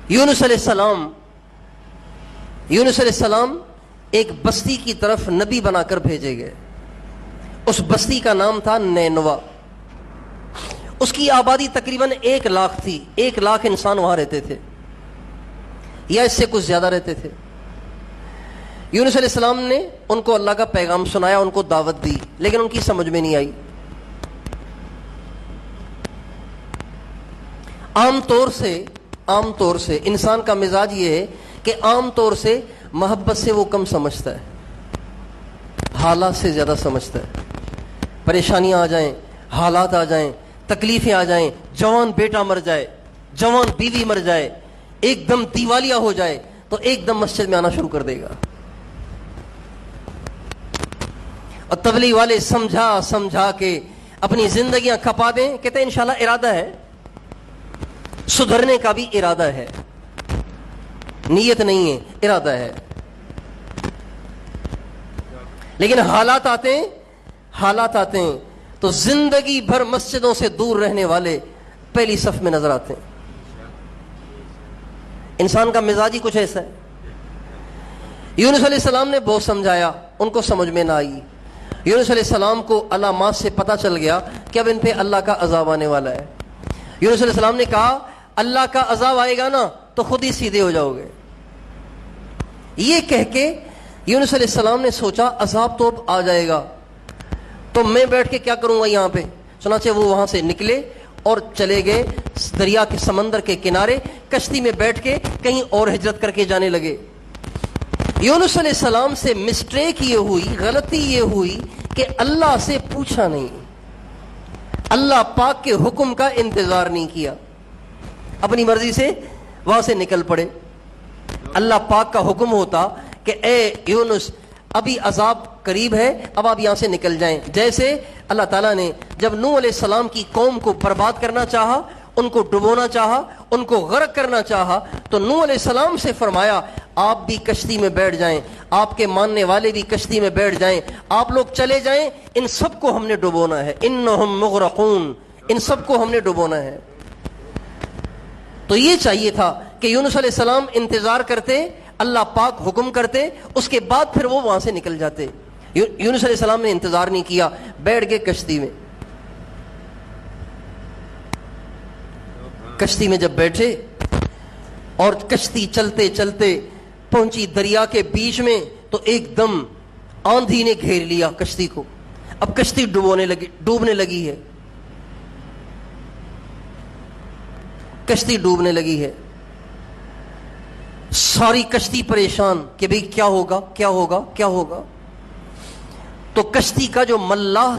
یونس علیہ السلام ایک بستی کی طرف نبی بنا کر بھیجے گئے. اس بستی کا نام تھا نینوا. اس کی آبادی تقریباً 1,00,000 تھی. 1,00,000 انسان وہاں رہتے تھے یا اس سے کچھ زیادہ رہتے تھے. یونس علیہ السلام نے ان کو اللہ کا پیغام سنایا, ان کو دعوت دی, لیکن ان کی سمجھ میں نہیں آئی. عام طور سے انسان کا مزاج یہ ہے کہ عام طور سے محبت سے وہ کم سمجھتا ہے, حالات سے زیادہ سمجھتا ہے. پریشانیاں آ جائیں, حالات آ جائیں, تکلیفیں آ جائیں, جوان بیٹا مر جائے, جوان بیوی مر جائے, ایک دم دیوالیہ ہو جائے, تو ایک دم مسجد میں آنا شروع کر دے گا. اور تبلیغ والے سمجھا کے اپنی زندگیاں کھپا دیں, کہتے ہیں انشاءاللہ ارادہ ہے, سدھرنے کا بھی ارادہ ہے, نیت نہیں ہے, ارادہ ہے. لیکن حالات آتے ہیں تو زندگی بھر مسجدوں سے دور رہنے والے پہلی صف میں نظر آتے ہیں. انسان کا مزاج ہی کچھ ایسا ہے. یونس علیہ السلام نے بہت سمجھایا, ان کو سمجھ میں نہ آئی. یونس علیہ السلام کو علامات سے پتہ چل گیا کہ اب ان پہ اللہ کا عذاب آنے والا ہے. یونس علیہ السلام نے کہا اللہ کا عذاب آئے گا نا تو خود ہی سیدھے ہو جاؤ گے. یہ کہہ کے یونس علیہ السلام نے سوچا عذاب تو اب آ جائے گا, تو میں بیٹھ کے کیا کروں گا یہاں پہ. چنانچہ وہ وہاں سے نکلے اور چلے گئے دریا کے سمندر کے کنارے, کشتی میں بیٹھ کے کہیں اور ہجرت کر کے جانے لگے. یونس علیہ السلام سے مسٹیک یہ ہوئی, غلطی یہ ہوئی کہ اللہ سے پوچھا نہیں, اللہ پاک کے حکم کا انتظار نہیں کیا, اپنی مرضی سے وہاں سے نکل پڑے. اللہ پاک کا حکم ہوتا کہ اے یونس ابھی عذاب قریب ہے, اب آپ یہاں سے نکل جائیں. جیسے اللہ تعالیٰ نے جب نوح علیہ السلام کی قوم کو برباد کرنا چاہا, ان کو ڈبونا چاہا, ان کو غرق کرنا چاہا, تو نوح علیہ السلام سے فرمایا آپ بھی کشتی میں بیٹھ جائیں, آپ کے ماننے والے بھی کشتی میں بیٹھ جائیں, آپ لوگ چلے جائیں, ان سب کو ہم نے ڈبونا ہے. انہم مغرقون, ان سب کو ہم نے ڈبونا ہے. تو یہ چاہیے تھا کہ یونس علیہ السلام انتظار کرتے, اللہ پاک حکم کرتے, اس کے بعد پھر وہ وہاں سے نکل جاتے. یونس علیہ السلام نے انتظار نہیں کیا, بیٹھ گئے کشتی میں. کشتی میں جب بیٹھے اور کشتی چلتے چلتے پہنچی دریا کے بیچ میں, تو ایک دم آندھی نے گھیر لیا کشتی کو. اب کشتی ڈوبنے لگی ہے, کشتی ڈوبنے لگی ہے. ساری کشتی پریشان کہ بھئی کیا ہوگا کیا ہوگا کیا ہوگا. تو کشتی کا جو ملاح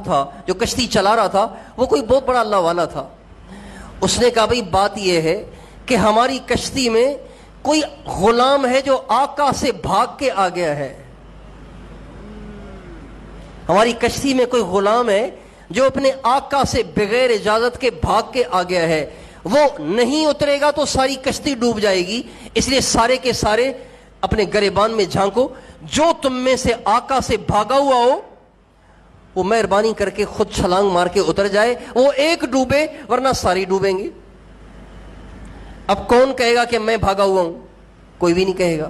تھا جو کشتی چلا رہا تھا, وہ کوئی بہت بڑا اللہ والا تھا. اس نے کہا بھئی بات یہ ہے کہ ہماری کشتی میں کوئی غلام ہے جو آقا سے بھاگ کے آ گیا ہے. ہماری کشتی میں کوئی غلام ہے جو اپنے آقا سے بغیر اجازت کے بھاگ کے آ گیا ہے. وہ نہیں اترے گا تو ساری کشتی ڈوب جائے گی, اس لیے سارے کے سارے اپنے گریبان میں جھانکو, جو تم میں سے آقا سے بھاگا ہوا ہو وہ مہربانی کر کے خود چھلانگ مار کے اتر جائے, وہ ایک ڈوبے ورنہ ساری ڈوبیں گے. اب کون کہے گا کہ میں بھاگا ہوا ہوں؟ کوئی بھی نہیں کہے گا.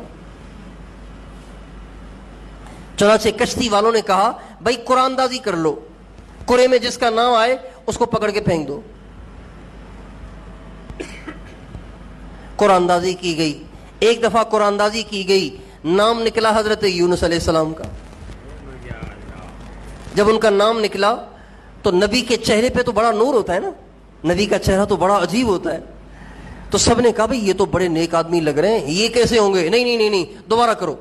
چنانچہ کشتی والوں نے کہا بھائی قرآن اندازی کر لو, قرے میں جس کا نام آئے اس کو پکڑ کے پھینک دو. قرآن اندازی کی گئی. ایک دفعہ قرآن اندازی کی گئی, نام نکلا حضرت یونس علیہ السلام کا. جب ان کا نام نکلا تو نبی کے چہرے پہ تو بڑا نور ہوتا ہے نا, نبی کا چہرہ تو بڑا عجیب ہوتا ہے. تو سب نے کہا بھئی یہ تو بڑے نیک آدمی لگ رہے ہیں, یہ کیسے ہوں گے؟ نہیں, دوبارہ کرو.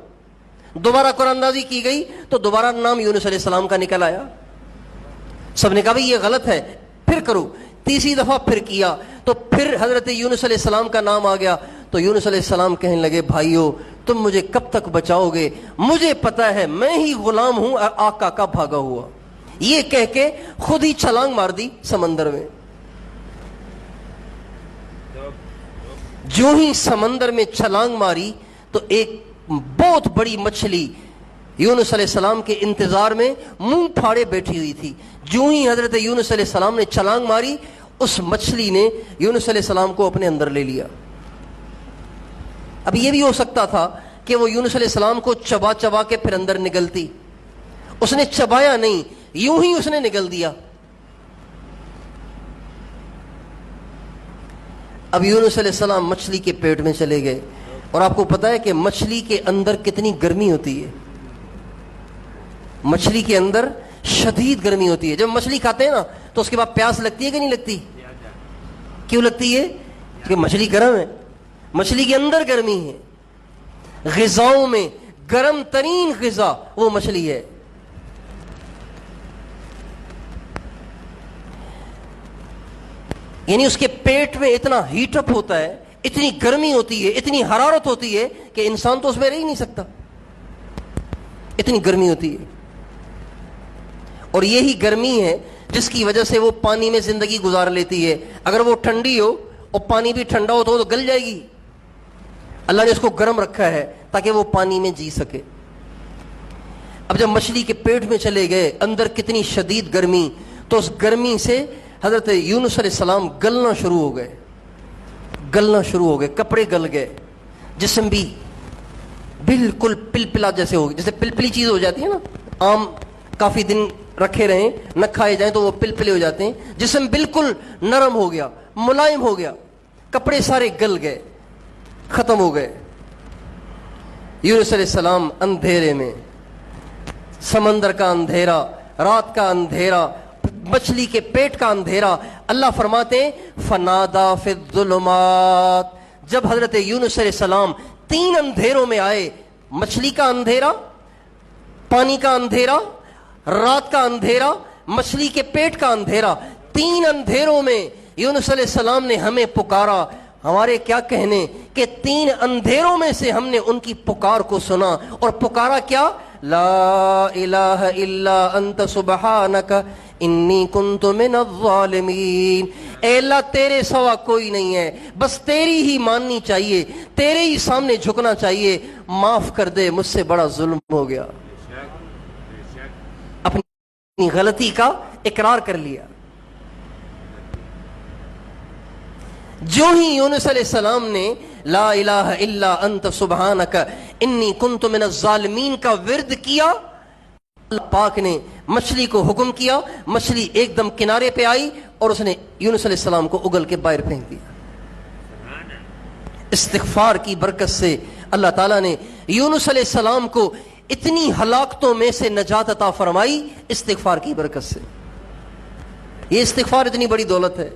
دوبارہ قرآن اندازی کی گئی تو دوبارہ نام یونس علیہ السلام کا نکل آیا. سب نے کہا بھئی یہ غلط ہے, پھر کرو. تیسری دفعہ پھر کیا تو پھر حضرت یونس علیہ السلام کا نام آ گیا. تو یونس علیہ السلام کہنے لگے بھائیو تم مجھے کب تک بچاؤ گے, مجھے پتا ہے میں ہی غلام ہوں آقا کا بھاگا ہوا. یہ کہہ کے خود ہی چھلانگ مار دی سمندر میں. جو ہی سمندر میں چھلانگ ماری تو ایک بہت بڑی مچھلی یونس علیہ السلام کے انتظار میں منہ پھاڑے بیٹھی ہوئی تھی. جو ہی حضرت یونس علیہ السلام نے چھلانگ ماری, اس مچھلی نے یونس علیہ السلام کو اپنے اندر لے لیا. اب یہ بھی ہو سکتا تھا کہ وہ یونس علیہ السلام کو چبا چبا کے پھر اندر نگلتی. اس نے چبایا نہیں, یوں ہی اس نے نگل دیا. اب یونس علیہ السلام مچھلی کے پیٹ میں چلے گئے, اور آپ کو پتا ہے کہ مچھلی کے اندر کتنی گرمی ہوتی ہے. مچھلی کے اندر شدید گرمی ہوتی ہے. جب مچھلی کھاتے ہیں نا تو اس کے بعد پیاس لگتی ہے کہ نہیں لگتی؟ کیوں لگتی ہے؟ کہ مچھلی گرم ہے, مچھلی کے اندر گرمی ہے. غذاؤں میں گرم ترین غذا وہ مچھلی ہے. یعنی اس کے پیٹ میں اتنا ہیٹ اپ ہوتا ہے, اتنی گرمی ہوتی ہے, اتنی حرارت ہوتی ہے کہ انسان تو اس میں رہ ہی نہیں سکتا, اتنی گرمی ہوتی ہے. اور یہی گرمی ہے جس کی وجہ سے وہ پانی میں زندگی گزار لیتی ہے. اگر وہ ٹھنڈی ہو اور پانی بھی ٹھنڈا ہو تو وہ تو گل جائے گی. اللہ نے اس کو گرم رکھا ہے تاکہ وہ پانی میں جی سکے. اب جب مچھلی کے پیٹ میں چلے گئے, اندر کتنی شدید گرمی, تو اس گرمی سے حضرت یونس علیہ السلام گلنا شروع ہو گئے, گلنا شروع ہو گئے, کپڑے گل گئے, جسم بھی بالکل پلپلا جیسے ہو گئی, جیسے پلپلی چیز ہو جاتی ہے نا, آم کافی دن رکھے رہیں نہ کھائے جائیں تو وہ پلپلے ہو جاتے ہیں. جسم بالکل نرم ہو گیا, ملائم ہو گیا, کپڑے سارے گل گئے, ختم ہو گئے. یونس علیہ السلام اندھیرے میں, سمندر کا اندھیرا, رات کا اندھیرا, مچھلی کے پیٹ کا اندھیرا. اللہ فرماتے ہیں فنادا فی الظلمات, جب حضرت یونس علیہ السلام 3 اندھیروں میں آئے, مچھلی کا اندھیرا, پانی کا اندھیرا, رات کا اندھیرا, مچھلی کے پیٹ کا اندھیرا, 3 اندھیروں میں یونس علیہ السلام نے ہمیں پکارا. ہمارے کیا کہنے کہ 3 اندھیروں میں سے ہم نے ان کی پکار کو سنا, اور پکارا کیا؟ لا الہ الا انت سبحانک انی کنت من الظالمین. اے اللہ تیرے سوا کوئی نہیں ہے, بس تیری ہی ماننی چاہیے, تیرے ہی سامنے جھکنا چاہیے, معاف کر دے, مجھ سے بڑا ظلم ہو گیا. اپنی غلطی کا اقرار کر لیا. جو ہی یونس علیہ السلام نے لا الہ الا انت سبحانک انی کنت من الظالمین کا ورد کیا, اللہ پاک نے مچھلی کو حکم کیا, مچھلی ایک دم کنارے پہ آئی اور اس نے یونس علیہ السلام کو اگل کے باہر پھینک دیا. استغفار کی برکت سے اللہ تعالیٰ نے یونس علیہ السلام کو اتنی ہلاکتوں میں سے نجات عطا فرمائی, استغفار کی برکت سے. یہ استغفار اتنی بڑی دولت ہے.